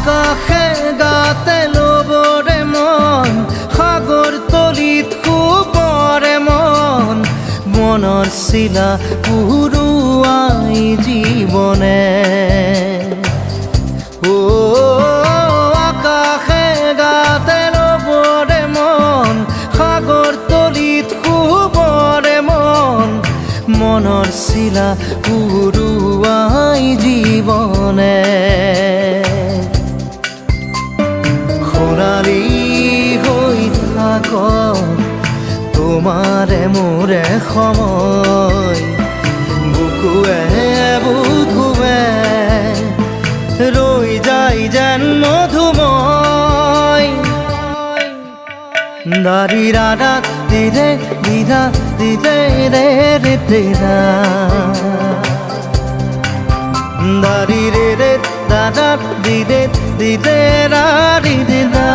আকাশে গাতে ল'বৰে মন সাগৰ তলিত শুবৰে মন মনৰ চিলা উৰুৱাই জীৱনে আকাশে গাতে ল'বৰে মন সাগৰ তলিত শুবৰে মন মনৰ চিলা উৰুৱাই জীৱনে খৰালি হৈ থাক তোমাৰে মোৰে সময় বুকুৱে বুকুৱে ৰৈ যায় যেন মধুময় দাৰি ৰাধা দিদে দিদা দিদে ৰে ৰে দিদা দাৰি ৰে ৰে দাদা দিদে দিদে ৰা দিদা